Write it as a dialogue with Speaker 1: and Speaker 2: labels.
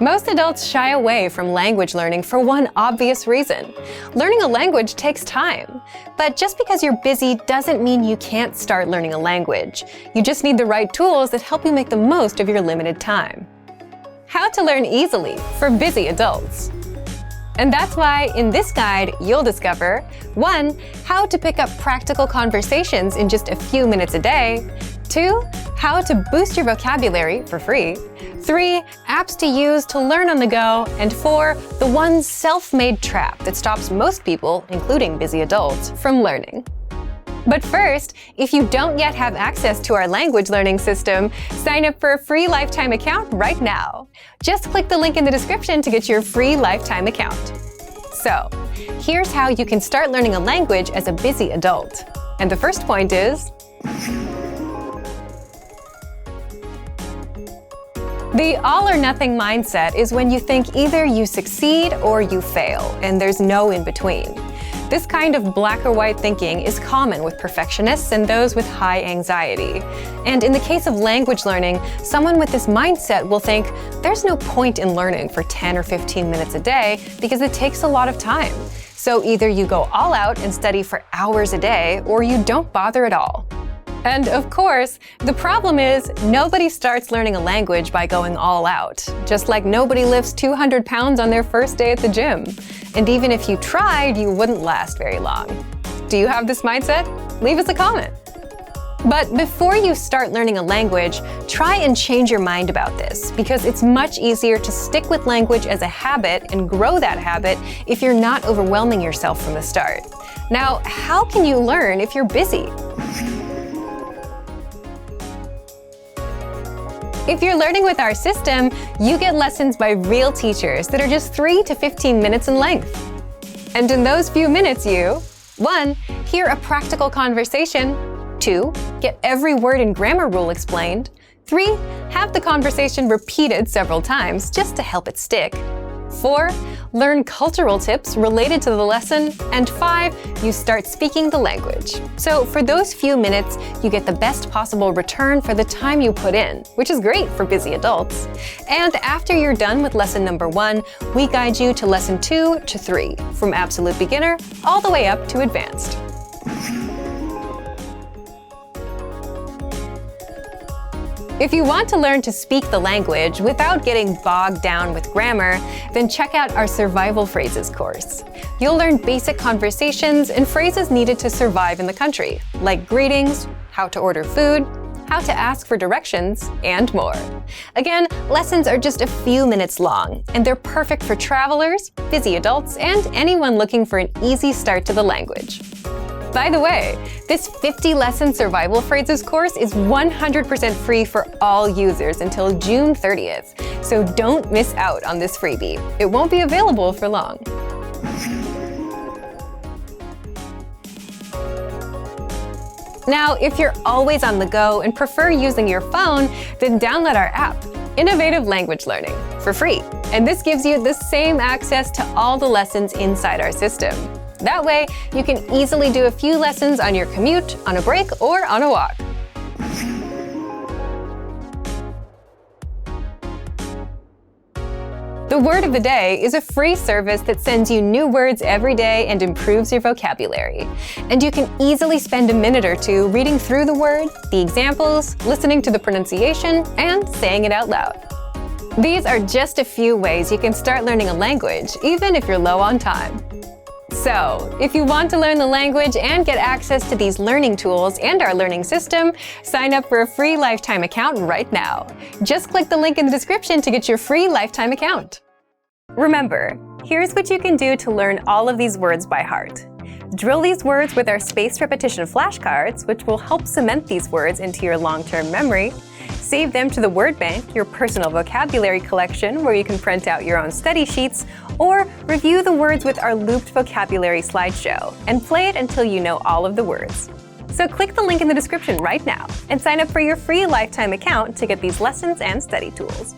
Speaker 1: Most adults shy away from language learning for one obvious reason. Learning a language takes time. But just because you're busy doesn't mean you can't start learning a language. You just need the right tools that help you make the most of your limited time. How to learn easily for busy adults. And that's why in this guide, you'll discover 1. How to pick up practical conversations in just a few minutes a day. 2. How to boost your vocabulary for free. 3. Apps to use to learn on the go. And 4. The one self-made trap that stops most people, including busy adults, from learning. But first, if you don't yet have access to our language learning system, sign up for a free lifetime account right now. Just click the link in the description to get your free lifetime account. So, here's how you can start learning a language as a busy adult. And the first point is, the all-or-nothing mindset is when you think either you succeed or you fail, and there's no in-between. This kind of black or white thinking is common with perfectionists and those with high anxiety. And in the case of language learning, someone with this mindset will think, there's no point in learning for 10 or 15 minutes a day because it takes a lot of time. So either you go all out and study for hours a day, or you don't bother at all. And of course, the problem is nobody starts learning a language by going all out, just like nobody lifts 200 pounds on their first day at the gym. And even if you tried, you wouldn't last very long. Do you have this mindset? Leave us a comment. But before you start learning a language, try and change your mind about this, because it's much easier to stick with language as a habit and grow that habit if you're not overwhelming yourself from the start. Now, how can you learn if you're busy? If you're learning with our system, you get lessons by real teachers that are just 3 to 15 minutes in length. And in those few minutes, you 1. Hear a practical conversation. 2. Get every word and grammar rule explained. 3. Have the conversation repeated several times just to help it stick. 4. Learn cultural tips related to the lesson. And 5. You start speaking the language. So for those few minutes, you get the best possible return for the time you put in, which is great for busy adults. And after you're done with lesson number 1, we guide you to lesson 2 to 3, from absolute beginner all the way up to advanced. If you want to learn to speak the language without getting bogged down with grammar, then check out our Survival Phrases course. You'll learn basic conversations and phrases needed to survive in the country, like greetings, how to order food, how to ask for directions, and more. Again, lessons are just a few minutes long, and they're perfect for travelers, busy adults, and anyone looking for an easy start to the language. By the way, this 50-lesson Survival Phrases course is 100% free for all users until June 30th, so don't miss out on this freebie. It won't be available for long. Now, if you're always on the go and prefer using your phone, then download our app, Innovative Language Learning, for free. And this gives you the same access to all the lessons inside our system. That way, you can easily do a few lessons on your commute, on a break, or on a walk. The Word of the Day is a free service that sends you new words every day and improves your vocabulary. And you can easily spend a minute or two reading through the word, the examples, listening to the pronunciation, and saying it out loud. These are just a few ways you can start learning a language, even if you're low on time. So, if you want to learn the language and get access to these learning tools and our learning system, sign up for a free lifetime account right now. Just click the link in the description to get your free lifetime account. Remember, here's what you can do to learn all of these words by heart. Drill these words with our spaced repetition flashcards, which will help cement these words into your long-term memory. Save them to the Word Bank, your personal vocabulary collection, where you can print out your own study sheets, or review the words with our looped vocabulary slideshow, and play it until you know all of the words. So click the link in the description right now and sign up for your free lifetime account to get these lessons and study tools.